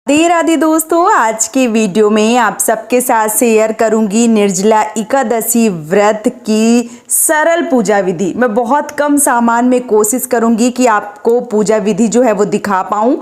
राधे राधे दोस्तों, आज की वीडियो में आप सबके साथ शेयर करूंगी निर्जला एकादशी व्रत की सरल पूजा विधि। मैं बहुत कम सामान में कोशिश करूंगी कि आपको पूजा विधि जो है वो दिखा पाऊं।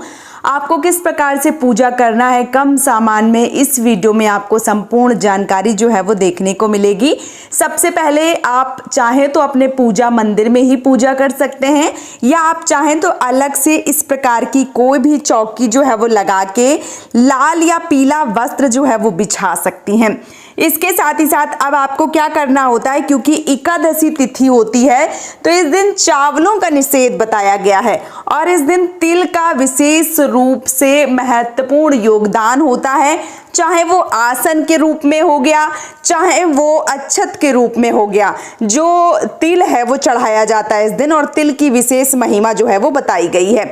आपको किस प्रकार से पूजा करना है कम सामान में, इस वीडियो में आपको संपूर्ण जानकारी जो है वो देखने को मिलेगी। सबसे पहले आप चाहें तो अपने पूजा मंदिर में ही पूजा कर सकते हैं, या आप चाहें तो अलग से इस प्रकार की कोई भी चौकी जो है वो लगा के लाल या पीला वस्त्र जो है वो बिछा सकती हैं। इसके साथ ही साथ अब आपको क्या करना होता है, क्योंकि एकादशी तिथि होती है तो इस दिन चावलों का निषेध बताया गया है और इस दिन तिल का विशेष रूप से महत्वपूर्ण योगदान होता है। चाहे वो आसन के रूप में हो गया, चाहे वो अक्षत के रूप में हो गया, जो तिल है वो चढ़ाया जाता है इस दिन और तिल की विशेष महिमा जो है वो बताई गई है।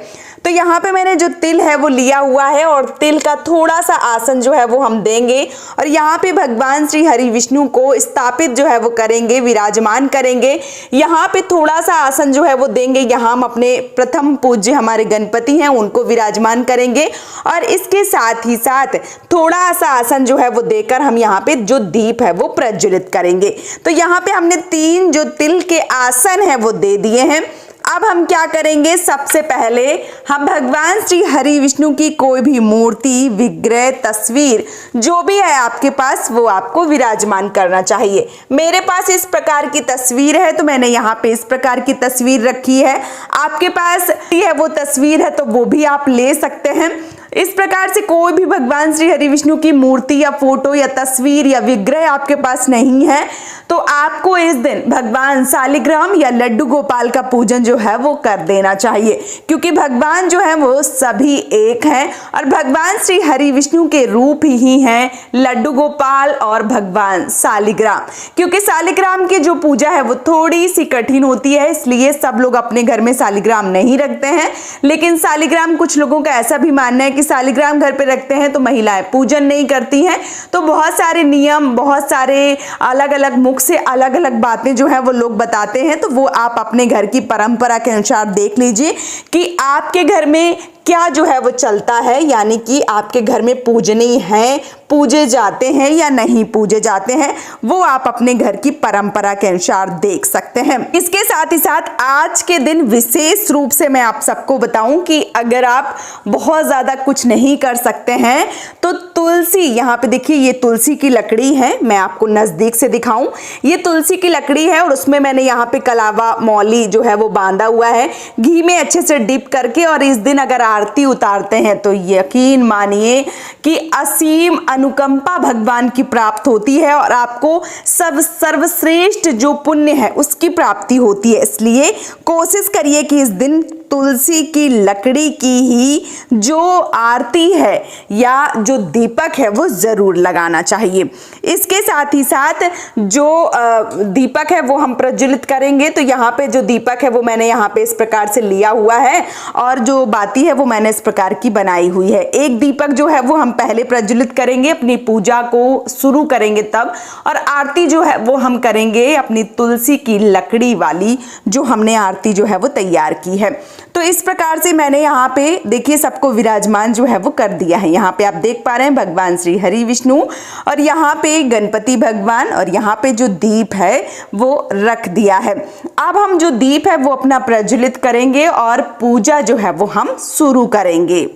तो यहाँ पे मैंने जो तिल है वो लिया हुआ है और तिल का थोड़ा सा आसन जो है वो हम देंगे और यहाँ पे भगवान श्री हरि विष्णु को स्थापित जो है वो करेंगे, विराजमान करेंगे। यहाँ पे थोड़ा सा आसन जो है वो देंगे, यहाँ हम अपने प्रथम पूज्य हमारे गणपति हैं उनको विराजमान करेंगे और इसके साथ ही साथ थोड़ा सा आसन जो है वो देकर हम यहाँ पे जो दीप है वो प्रज्वलित करेंगे। तो यहाँ पे हमने 3 जो तिल के आसन है वो दे दिए हैं। अब हम क्या करेंगे, सबसे पहले हम भगवान श्री हरि विष्णु की कोई भी मूर्ति, विग्रह, तस्वीर जो भी है आपके पास वो आपको विराजमान करना चाहिए। मेरे पास इस प्रकार की तस्वीर है तो मैंने यहाँ पे इस प्रकार की तस्वीर रखी है। आपके पास है वो तस्वीर है तो वो भी आप ले सकते हैं। इस प्रकार से कोई भी भगवान श्री हरि विष्णु की मूर्ति या फोटो या तस्वीर या विग्रह आपके पास नहीं है तो आपको इस दिन भगवान शालिग्राम या लड्डू गोपाल का पूजन जो है वो कर देना चाहिए, क्योंकि भगवान जो है वो सभी एक हैं और भगवान श्री हरि विष्णु के रूप ही हैं लड्डू गोपाल और भगवान शालिग्राम। क्योंकि शालिग्राम की जो पूजा है वो थोड़ी सी कठिन होती है, इसलिए सब लोग अपने घर में शालिग्राम नहीं रखते हैं। लेकिन शालिग्राम कुछ लोगों का ऐसा भी मानना है कि शालिग्राम घर पे रखते हैं तो महिलाएं पूजन नहीं करती हैं। तो बहुत सारे नियम, बहुत सारे अलग अलग मुख से अलग अलग बातें जो है वो लोग बताते हैं, तो वो आप अपने घर की परंपरा के अनुसार देख लीजिए कि आपके घर में क्या जो है वो चलता है, यानी कि आपके घर में पूजनीय है, पूजे जाते हैं या नहीं पूजे जाते हैं, वो आप अपने घर की परंपरा के अनुसार देख सकते हैं। इसके साथ ही साथ आज के दिन विशेष रूप से मैं आप सबको बताऊं कि अगर आप बहुत ज्यादा कुछ नहीं कर सकते हैं तो तुलसी, यहाँ पे देखिए ये तुलसी की लकड़ी है, मैं आपको नजदीक से दिखाऊं। ये तुलसी की लकड़ी है और उसमें मैंने यहाँ पे कलावा मौली जो है वो बांधा हुआ है घी में अच्छे से डिप करके, और इस दिन अगर आरती उतारते हैं तो यकीन मानिए कि असीम अनुकंपा भगवान की प्राप्त होती है और आपको सर्वश्रेष्ठ जो पुण्य है उसकी प्राप्ति होती है। इसलिए कोशिश करिए कि इस दिन तुलसी की लकड़ी की ही जो आरती है या जो दीपक है वो जरूर लगाना चाहिए। इसके साथ ही साथ जो दीपक है वो हम प्रज्वलित करेंगे। तो यहाँ पे जो दीपक है वो मैंने यहाँ पे इस प्रकार से लिया हुआ है और जो बाती है वो मैंने इस प्रकार की बनाई हुई है। एक दीपक जो है वो हम पहले प्रज्वलित करेंगे, अपनी पूजा को शुरू करेंगे तब, और आरती जो है वो हम करेंगे अपनी तुलसी की लकड़ी वाली जो हमने आरती जो है वो तैयार की है। तो इस प्रकार से मैंने यहाँ पे देखिए सबको विराजमान जो है वो कर दिया है। यहाँ पे आप देख पा रहे हैं भगवान श्री हरि विष्णु और यहाँ पे गणपति भगवान और यहाँ पे जो दीप है वो रख दिया है। अब हम जो दीप है वो अपना प्रज्वलित करेंगे और पूजा जो है वो हम शुरू करेंगे।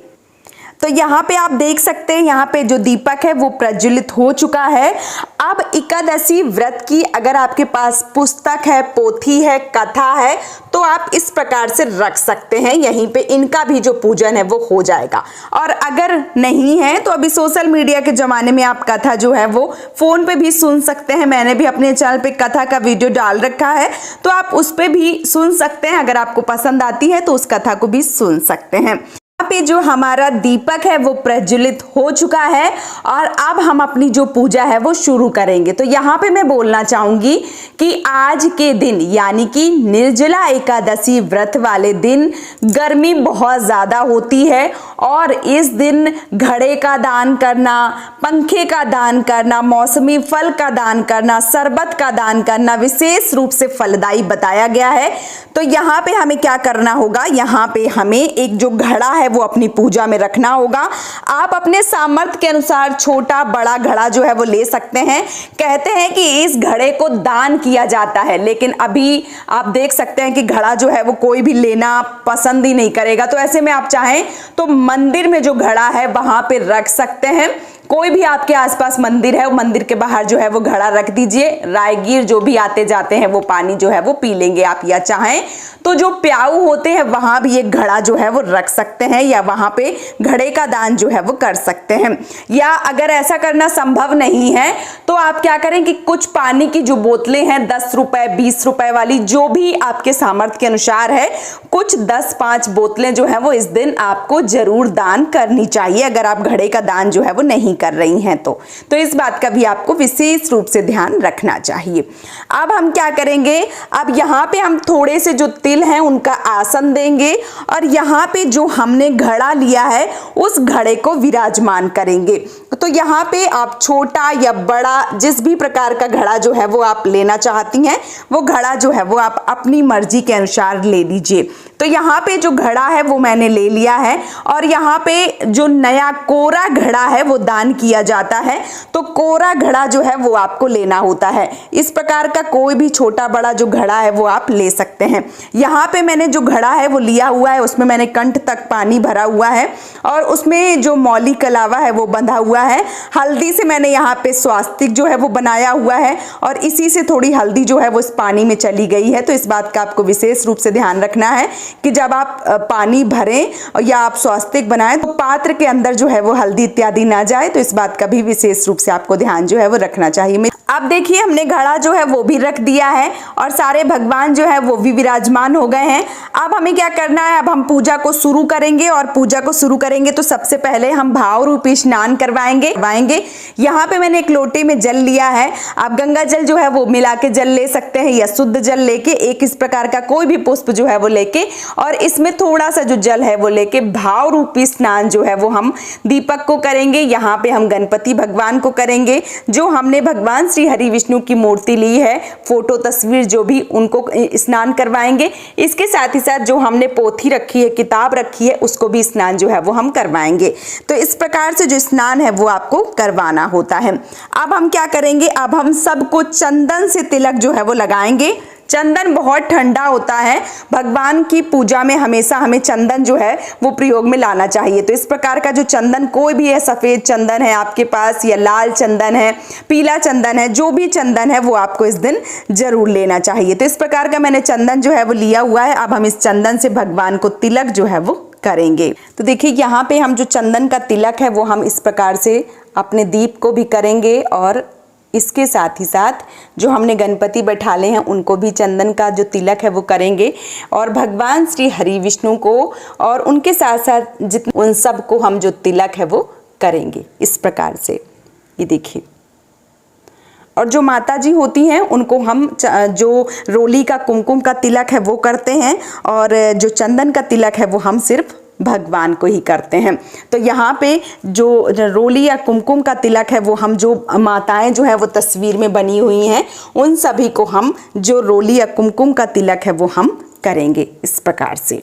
तो यहाँ पे आप देख सकते हैं यहाँ पे जो दीपक है वो प्रज्वलित हो चुका है। अब एकादशी व्रत की अगर आपके पास पुस्तक है, पोथी है, कथा है तो आप इस प्रकार से रख सकते हैं, यहीं पे इनका भी जो पूजन है वो हो जाएगा। और अगर नहीं है तो अभी सोशल मीडिया के जमाने में आप कथा जो है वो फोन पे भी सुन सकते हैं। मैंने भी अपने चैनल पे कथा का वीडियो डाल रखा है तो आप उस पे भी सुन सकते हैं। अगर आपको पसंद आती है तो उस कथा को भी सुन सकते हैं। यहाँ पे जो हमारा दीपक है वो प्रज्वलित हो चुका है और अब हम अपनी जो पूजा है वो शुरू करेंगे। तो यहाँ पे मैं बोलना चाहूंगी कि आज के दिन यानी कि निर्जला एकादशी व्रत वाले दिन गर्मी बहुत ज्यादा होती है और इस दिन घड़े का दान करना, पंखे का दान करना, मौसमी फल का दान करना, शरबत का दान करना विशेष रूप से फलदायी बताया गया है। तो यहाँ पे हमें क्या करना होगा, यहाँ पे हमें एक जो घड़ा है वो अपनी पूजा में रखना होगा। आप अपने सामर्थ्य के अनुसार छोटा बड़ा घड़ा जो है वो ले सकते हैं। कहते हैं कि इस घड़े को दान किया जाता है, लेकिन अभी आप देख सकते हैं कि घड़ा जो है वो कोई भी लेना पसंद ही नहीं करेगा। तो ऐसे में आप चाहें तो मंदिर में जो घड़ा है वहां पे रख सकते हैं। कोई भी आपके आसपास मंदिर है, वो मंदिर के बाहर जो है वो घड़ा रख दीजिए। राहगीर जो भी आते जाते हैं वो पानी जो है वो पी लेंगे आप, या चाहें तो जो प्याऊ होते हैं वहां भी एक घड़ा जो है वो रख सकते हैं, या वहां पे घड़े का दान जो है वो कर सकते हैं। या अगर ऐसा करना संभव नहीं है तो आप क्या करें कि कुछ पानी की जो बोतलें हैं 10 रुपए 20 रुपए वाली, जो भी आपके सामर्थ्य के अनुसार है, कुछ 10-5 बोतलें जो है वो इस दिन आपको जरूर दान करनी चाहिए, अगर आप घड़े का दान जो है वो नहीं कर रही हैं तो इस बात का भी आपको विशेष रूप से ध्यान रखना चाहिए। अब हम क्या करेंगे, अब यहाँ पे हम थोड़े से जो तिल हैं उनका आसन देंगे, और यहाँ पे जो हमने घड़ा लिया है उस घड़े को विराजमान करेंगे। तो यहाँ पे आप छोटा या बड़ा जिस भी प्रकार का घड़ा जो है वो आप लेना चाहती हैं, वो घड़ा जो है वो आप अपनी मर्जी के अनुसार ले लीजिए। तो यहाँ पे जो घड़ा है वो मैंने ले लिया है, और यहाँ पे जो नया कोरा घड़ा है वो दान किया जाता है। तो कोरा घड़ा जो है वो आपको लेना होता है। इस प्रकार का कोई भी छोटा बड़ा जो घड़ा है वो आप ले सकते हैं। यहाँ पे मैंने जो घड़ा है वो लिया हुआ है, उसमें मैंने कंठ तक पानी भरा हुआ है, और उसमें जो मौली कलावा है वो बंधा हुआ है। हल्दी से मैंने यहाँ पे स्वास्तिक जो है वो बनाया हुआ है, और इसी से थोड़ी हल्दी जो है वो इस पानी में चली गई है। तो इस बात का आपको विशेष रूप से ध्यान रखना है कि जब आप पानी भरें या आप स्वास्तिक बनाएं तो पात्र के अंदर जो है वो हल्दी इत्यादि ना जाए। तो इस बात का भी विशेष रूप से आपको ध्यान जो है वो रखना चाहिए। अब देखिए हमने घड़ा जो है वो भी रख दिया है, और सारे भगवान जो है वो भी विराजमान हो गए हैं। अब हमें क्या करना है, अब हम पूजा को शुरू करेंगे, और पूजा को शुरू करेंगे तो सबसे पहले हम भाव रूपी स्नान करवाएंगे। यहाँ पे मैंने एक लोटे में जल लिया है। आप गंगा जल जो है वो मिला के जल ले सकते हैं, या शुद्ध जल लेके एक इस प्रकार का कोई भी पुष्प जो है वो लेके, और इसमें थोड़ा सा जो जल है वो लेके भाव रूपी स्नान जो है वो हम दीपक को करेंगे। यहाँ पे हम गणपति भगवान को करेंगे, जो हमने भगवान श्री हरि विष्णु की मूर्ति ली है, फोटो तस्वीर जो भी, उनको स्नान करवाएंगे। इसके साथ ही साथ जो हमने पोथी रखी है, किताब रखी है, उसको भी स्नान जो है वो हम करवाएंगे। तो इस प्रकार से जो स्नान है वो आपको करवाना होता है। अब हम क्या करेंगे, अब हम सबको चंदन से तिलक जो है वो लगाएंगे। चंदन बहुत ठंडा होता है, भगवान की पूजा में हमेशा हमें चंदन जो है वो प्रयोग में लाना चाहिए। तो इस प्रकार का जो चंदन कोई भी है, सफेद चंदन है आपके पास, या लाल चंदन है, पीला चंदन है, जो भी चंदन है वो आपको इस दिन जरूर लेना चाहिए। तो इस प्रकार का मैंने चंदन जो है वो लिया हुआ है। अब हम इस चंदन से भगवान को तिलक जो है वो करेंगे। तो देखिए यहाँ पे हम जो चंदन का तिलक है वो हम इस प्रकार से अपने दीप को भी करेंगे, और इसके साथ ही साथ जो हमने गणपति बैठाले हैं उनको भी चंदन का जो तिलक है वो करेंगे, और भगवान श्री हरि विष्णु को और उनके साथ साथ जितने उन सब को हम जो तिलक है वो करेंगे इस प्रकार से। ये देखिए, और जो माता जी होती हैं उनको हम जो रोली का कुमकुम का तिलक है वो करते हैं, और जो चंदन का तिलक है वो हम सिर्फ भगवान को ही करते हैं। तो यहाँ पे जो रोली या कुमकुम का तिलक है वो हम जो माताएं जो है वो तस्वीर में बनी हुई हैं उन सभी को हम जो रोली या कुमकुम का तिलक है वो हम करेंगे इस प्रकार से।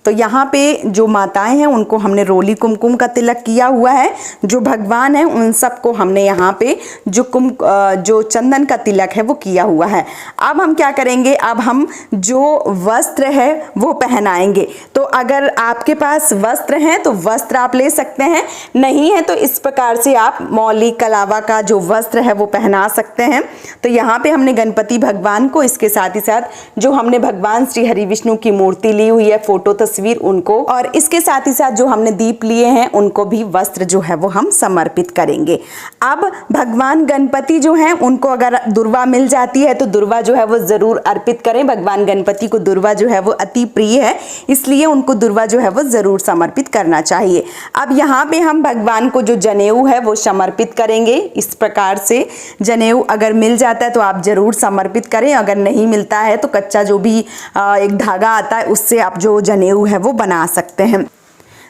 तो यहाँ पे जो माताएं हैं उनको हमने रोली कुमकुम का तिलक किया हुआ है, जो भगवान हैं उन सबको हमने यहाँ पे जो चंदन का तिलक है वो किया हुआ है। अब हम क्या करेंगे, अब हम जो वस्त्र है वो पहनाएंगे। तो अगर आपके पास वस्त्र हैं तो वस्त्र आप ले सकते हैं, नहीं है तो इस प्रकार से आप मौली कलावा का जो वस्त्र है वो पहना सकते हैं। तो यहाँ पे हमने गणपति भगवान को, इसके साथ ही साथ जो हमने भगवान श्री हरि विष्णु की मूर्ति ली हुई है, फोटो तस्वीर, उनको, और इसके साथ ही साथ जो हमने दीप लिए हैं उनको भी वस्त्र जो है वो हम समर्पित करेंगे। अब भगवान गणपति जो हैं उनको अगर दुर्वा मिल जाती है तो दुर्वा जो है वो जरूर अर्पित करें। भगवान गणपति को दुर्वा जो है वो अति प्रिय है, इसलिए उनको दुर्वा जो है वो जरूर समर्पित करना चाहिए। अब यहाँ पे हम भगवान को जो जनेऊ है वो समर्पित करेंगे। इस प्रकार से जनेऊ अगर मिल जाता है तो आप जरूर समर्पित करें, अगर नहीं मिलता है तो कच्चा जो भी एक धागा आता है उससे आप जो जनेऊ है वो बना सकते हैं।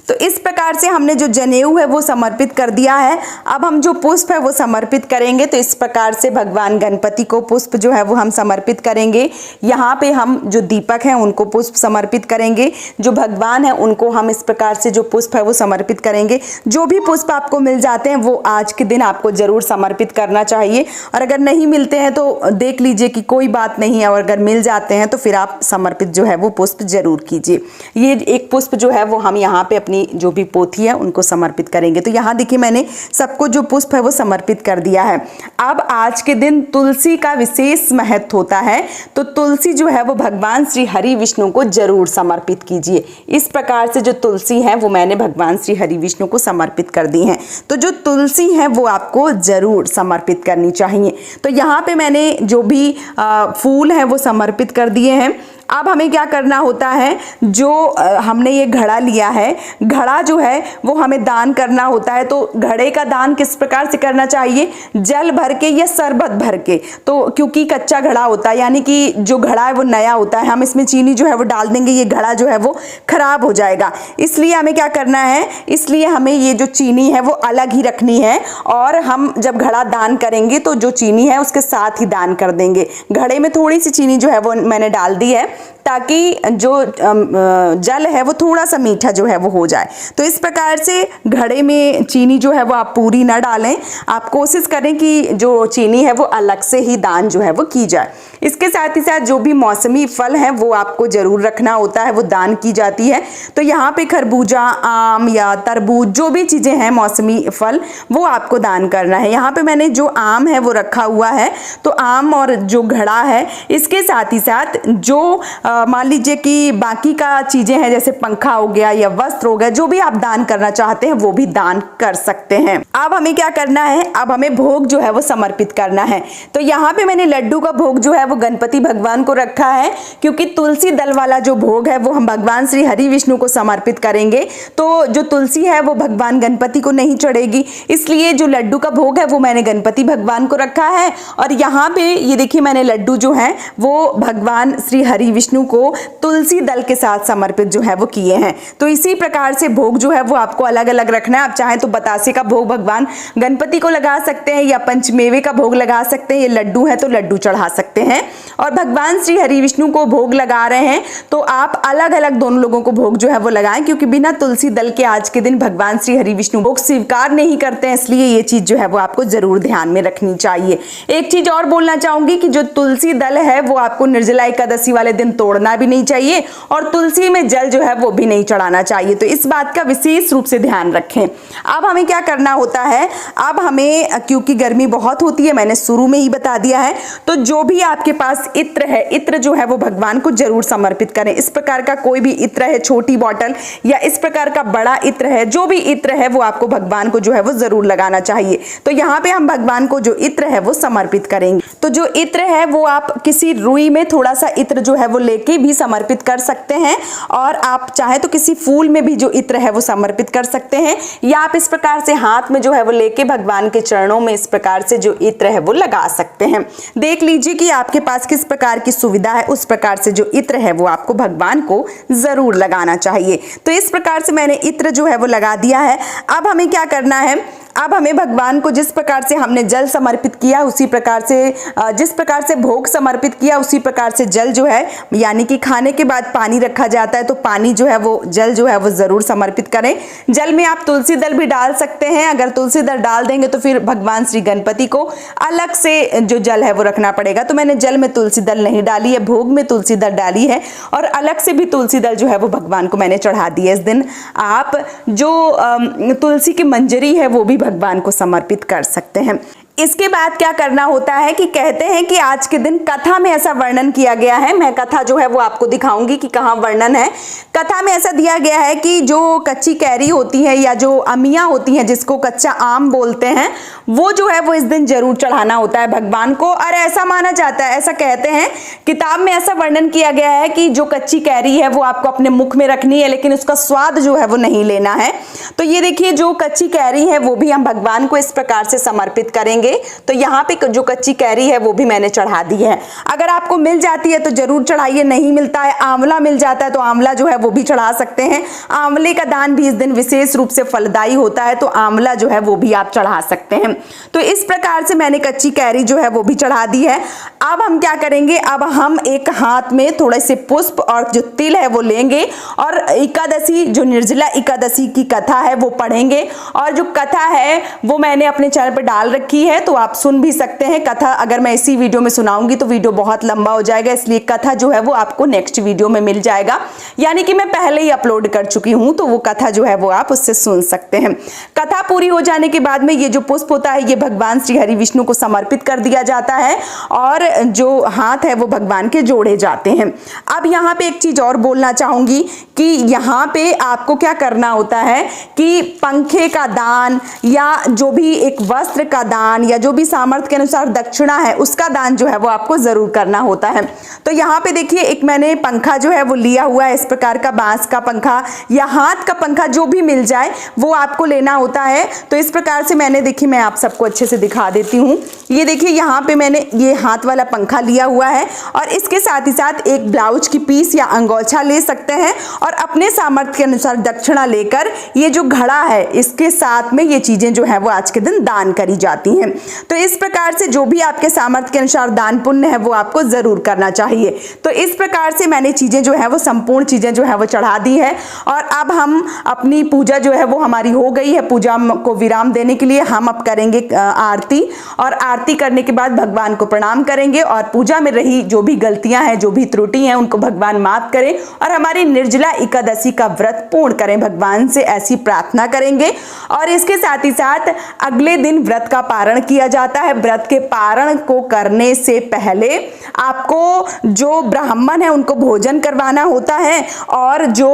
तो इस प्रकार से हमने जो जनेऊ है वो समर्पित कर दिया है। अब हम जो पुष्प है वो समर्पित करेंगे। तो इस प्रकार से भगवान गणपति को पुष्प जो है वो हम समर्पित करेंगे। यहाँ पे हम जो दीपक हैं उनको पुष्प समर्पित करेंगे। जो भगवान है उनको हम इस प्रकार से जो पुष्प है वो समर्पित करेंगे। जो भी पुष्प आपको मिल जाते हैं वो आज के दिन आपको जरूर समर्पित करना चाहिए, और अगर नहीं मिलते हैं तो देख लीजिए कि कोई बात नहीं है, और अगर मिल जाते हैं तो फिर आप समर्पित जो है वो पुष्प जरूर कीजिए। ये एक पुष्प जो है वो हम यहाँ पे अपनी जो भी पोथी है उनको समर्पित करेंगे। तो यहाँ देखिए मैंने सबको जो पुष्प है वो समर्पित कर दिया है। अब आज के दिन तुलसी का विशेष महत्व होता है, तो तुलसी जो है वो भगवान श्री हरि विष्णु को जरूर समर्पित कीजिए। इस प्रकार से जो तुलसी है वो मैंने भगवान श्री हरि विष्णु को समर्पित कर दी है। तो जो तुलसी है वो आपको जरूर समर्पित करनी चाहिए। तो यहाँ पे मैंने जो भी फूल है वो समर्पित कर दिए हैं। अब हमें क्या करना होता है, जो हमने ये घड़ा लिया है, घड़ा जो है वो हमें दान करना होता है। तो घड़े का दान किस प्रकार से करना चाहिए, जल भर के या शरबत भर के। तो क्योंकि कच्चा घड़ा होता है, यानी कि जो घड़ा है वो नया होता है, हम इसमें चीनी जो है वो डाल देंगे, ये घड़ा जो है वो खराब हो जाएगा। इसलिए हमें क्या करना है, इसलिए हमें ये जो चीनी है वो अलग ही रखनी है, और हम जब घड़ा दान करेंगे तो जो चीनी है उसके साथ ही दान कर देंगे। घड़े में थोड़ी सी चीनी जो है वो मैंने डाल दी है, ताकि जो जल है वो थोड़ा सा मीठा जो है वो हो जाए। तो इस प्रकार से घड़े में चीनी जो है वो आप पूरी ना डालें, आप कोशिश करें कि जो चीनी है वो अलग से ही दान जो है वो की जाए। इसके साथ ही साथ जो भी मौसमी फल हैं वो आपको जरूर रखना होता है, वो दान की जाती है। तो यहाँ पे खरबूजा, आम या तरबूज, जो भी चीज़ें हैं मौसमी फल, वो आपको दान करना है। यहाँ पे मैंने जो आम है वो रखा हुआ है। तो आम और जो घड़ा है, इसके साथ ही साथ जो मान लीजिए कि बाकी का चीजें हैं, जैसे पंखा हो गया या वस्त्र हो गया, जो भी आप दान करना चाहते हैं वो भी दान कर सकते हैं। अब हमें क्या करना है, अब हमें भोग जो है वो समर्पित करना है। तो यहाँ पे मैंने लड्डू का भोग जो है वो गणपति भगवान को रखा है, क्योंकि तुलसी दल वाला जो भोग है वो हम भगवान श्री हरि विष्णु को समर्पित करेंगे। तो जो तुलसी है वो भगवान गणपति को नहीं चढ़ेगी, इसलिए जो लड्डू का भोग है वो मैंने गणपति भगवान को रखा है। और यहाँ पे ये देखिए मैंने लड्डू जो है वो भगवान श्री हरि विष्णु को तुलसी दल के साथ समर्पित जो है वो किए हैं। तो इसी प्रकार से भोग जो है वो आपको अलग अलग रखना है। आप चाहें तो बतासे का भोग भगवान गणपति को लगा सकते हैं, या पंचमेवे का भोग लगा सकते हैं। ये लड्डू है तो लड्डू चढ़ा सकते हैं। और भगवान श्री हरि विष्णु को भोग लगा रहे हैं तो आप अलग अलग दोनों लोगों को भोग जो है वो लगाएं, क्योंकि बिना तुलसी दल के आज के दिन भगवान श्री हरि विष्णु भोग स्वीकार नहीं करते हैं। इसलिए ये चीज जो है वो आपको जरूर ध्यान में रखनी चाहिए। एक चीज और बोलना चाहूंगी कि जो तुलसी दल है वो आपको निर्जला एकादशी वाले दिन तोड़ना भी नहीं चाहिए, और तुलसी में जल जो है वो भी नहीं चढ़ाना चाहिए। तो इस बात का विशेष रूप से ध्यान रखें। अब हमें क्या करना होता है, अब हमें क्योंकि गर्मी बहुत होती है, मैंने शुरू में ही बता दिया है, तो जो भी आपके पास इत्र है, इत्र जो है वो भगवान को जरूर समर्पित करें। इस प्रकार का कोई भी इत्र है, छोटी बॉटल या इस प्रकार का बड़ा इत्र है, जो भी इत्र है वो आपको भगवान को जो है वो जरूर लगाना चाहिए। तो यहाँ पे हम भगवान को जो इत्र है वो समर्पित करेंगे। तो जो इत्र है वो आप किसी रुई में थोड़ा सा इत्र जो है वो लेके भी समर्पित कर सकते हैं, और आप चाहे तो किसी फूल में भी जो इत्र है वो समर्पित कर सकते हैं, या आप इस प्रकार से हाथ में जो है वो लेके भगवान के चरणों में इस प्रकार से जो इत्र है वो लगा सकते हैं। देख लीजिए कि आपके पास किस प्रकार की सुविधा है, उस प्रकार से जो इत्र है वो आपको भगवान को जरूर लगाना चाहिए। तो इस प्रकार से मैंने इत्र जो है वो लगा दिया है। अब हमें क्या करना है, अब हमें भगवान को जिस प्रकार से हमने जल समर्पित किया उसी प्रकार से, जिस प्रकार से भोग समर्पित किया उसी प्रकार से जल जो है, यानी कि खाने के बाद पानी रखा जाता है तो पानी जो है वो, जल जो है वो जरूर समर्पित करें। जल में आप तुलसी दल भी डाल सकते हैं। अगर तुलसी दल डाल देंगे तो फिर भगवान श्री गणपति को अलग से जो जल है वो रखना पड़ेगा। तो मैंने जल में तुलसी दल नहीं डाली है, भोग में तुलसी दल डाली है, और अलग से भी तुलसी दल जो है वो भगवान को मैंने चढ़ा दी है। इस दिन आप जो तुलसी की मंजरी है वो भी भगवान को समर्पित कर सकते हैं। इसके बाद क्या करना होता है कि कहते हैं कि आज के दिन कथा में ऐसा वर्णन किया गया है, मैं कथा जो है वो आपको दिखाऊंगी कि कहाँ वर्णन है। कथा में ऐसा दिया गया है कि जो कच्ची कैरी होती है या जो अमियाँ होती हैं, जिसको कच्चा आम बोलते हैं, वो जो है वो इस दिन जरूर चढ़ाना होता है भगवान को। और ऐसा माना जाता है, ऐसा कहते हैं, किताब में ऐसा वर्णन किया गया है कि जो कच्ची कैरी है वो आपको अपने मुख में रखनी है, लेकिन उसका स्वाद जो है वो नहीं लेना है। तो ये देखिए जो कच्ची कैरी है वो भी हम भगवान को इस प्रकार से समर्पित करेंगे। तो यहाँ पे जो कच्ची कैरी है वो भी मैंने चढ़ा दी है। अगर आपको मिल जाती है तो जरूर चढ़ाइए, नहीं मिलता है, आंवला मिल जाता है तो आंवला जो है वो भी चढ़ा सकते हैं। आंवले का दान भी इस दिन विशेष रूप से फलदायी होता है, तो आंवला जो है वो भी आप चढ़ा सकते हैं। तो इस प्रकार से मैंने कच्ची कैरी जो है वो भी चढ़ा दी है। अब हम क्या करेंगे, अब हम एक हाथ में थोड़े से पुष्प और जो तिल है वो लेंगे और एकादशी, जो निर्जला एकादशी की कथा है वो पढ़ेंगे। और जो कथा है वो मैंने अपने चैनल पर डाल रखी है, तो आप सुन भी सकते हैं। कथा अगर मैं इसी वीडियो में सुनाऊंगी तो वीडियो बहुत लंबा हो जाएगा, इसलिए कथा जो है वो आपको नेक्स्ट वीडियो में मिल जाएगा, यानी कि मैं पहले ही अपलोड कर चुकी हूं, तो वो कथा जो है वो आप उससे सुन सकते हैं। कथा पूरी हो जाने के बाद में ये जो पुष्प होता है ये भगवान श्री हरि विष्णु को समर्पित कर दिया जाता है और जो हाथ है वो भगवान के जोड़े जाते हैं। अब यहाँ पे एक चीज और बोलना चाहूंगी कि यहाँ पे आपको क्या करना होता है कि पंखे का दान या जो भी एक वस्त्र का दान या जो भी सामर्थ्य के अनुसार दक्षिणा है उसका दान जो है वो आपको जरूर करना होता है। तो यहाँ पे देखिए एक मैंने पंखा जो है वो लिया हुआ है, इस प्रकार का बांस का पंखा या हाथ का पंखा जो भी मिल जाए वो आपको लेना होता है। तो इस प्रकार से मैंने, देखिए मैं आप सबको अच्छे से दिखा देती हूँ। ये देखिए यहाँ पे मैंने ये हाथ वाला पंखा लिया हुआ है और इसके साथ ही साथ एक ब्लाउज की पीस या अंगोछा ले सकते हैं और अपने सामर्थ्य के अनुसार दक्षिणा लेकर ये जो घड़ा है इसके साथ में ये चीजें जो है वो आज के दिन दान करी जाती हैं। तो इस प्रकार से जो भी आपके सामर्थ्य के अनुसार दान पुण्य है वो आपको जरूर करना चाहिए। तो इस प्रकार से मैंने चीजें जो है वो संपूर्ण चीजें जो है वो चढ़ा दी है और अब हम अपनी पूजा जो है वो हमारी हो गई है। पूजा को विराम देने के लिए हम अब करेंगे आरती और आरती करने के बाद भगवान को प्रणाम करेंगे और पूजा में रही जो भी गलतियां हैं, जो भी त्रुटि हैं उनको भगवान माफ करें और हमारी निर्जला एकादशी का व्रत पूर्ण करें, भगवान से ऐसी प्रार्थना करेंगे। और इसके साथ ही साथ अगले दिन व्रत का पारण किया जाता है। व्रत के पारण को करने से पहले आपको जो ब्राह्मण है उनको भोजन करवाना होता है और जो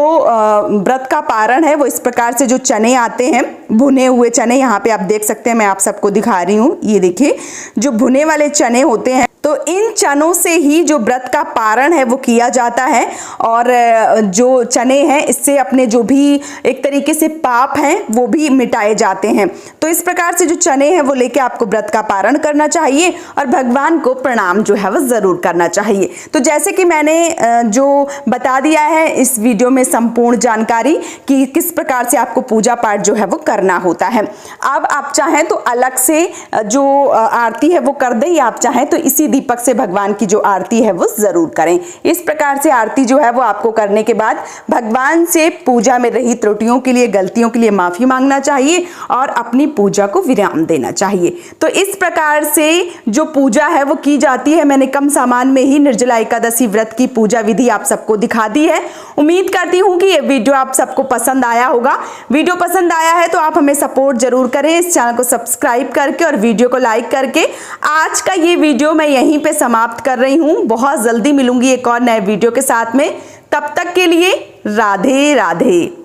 व्रत का पारण है वो इस प्रकार से जो चने आते हैं, भुने हुए चने, यहाँ पे आप देख सकते हैं, मैं आप सबको दिखा रही हूँ। ये देखिए जो भुने वाले चने होते हैं, तो इन चनों से ही जो व्रत का पारण है वो किया जाता है और जो चने हैं इससे अपने जो भी एक तरीके से पाप हैं वो भी मिटाए जाते हैं। तो इस प्रकार से जो चने हैं वो लेके आपको व्रत का पारण करना चाहिए और भगवान को प्रणाम जो है वो जरूर करना चाहिए। तो जैसे कि मैंने जो बता दिया है इस वीडियो में संपूर्ण जानकारी कि किस प्रकार से आपको पूजा पाठ जो है वो करना होता है। अब आप चाहें तो अलग से जो आरती है वो कर दें या आप चाहें तो इसी दीपक से भगवान की जो आरती है वो जरूर करें। इस प्रकार से आरती जो है वो आपको करने के बाद भगवान से पूजा में रही त्रुटियों के लिए, गलतियों के लिए माफी मांगना चाहिए और अपनी पूजा को विराम देना चाहिए। तो इस प्रकार से जो पूजा है वो की जाती है। मैंने कम सामान में ही निर्जला एकादशी व्रत की पूजा विधि आप सबको दिखा दी है। उम्मीद करती हूँ कि ये वीडियो आप सबको पसंद आया होगा। वीडियो पसंद आया है तो आप हमें सपोर्ट जरूर करें, इस चैनल को सब्सक्राइब करके और वीडियो को लाइक करके। आज का ये वीडियो मैं यहीं पे समाप्त कर रही हूं। बहुत जल्दी मिलूंगी एक और नए वीडियो के साथ में। तब तक के लिए राधे राधे।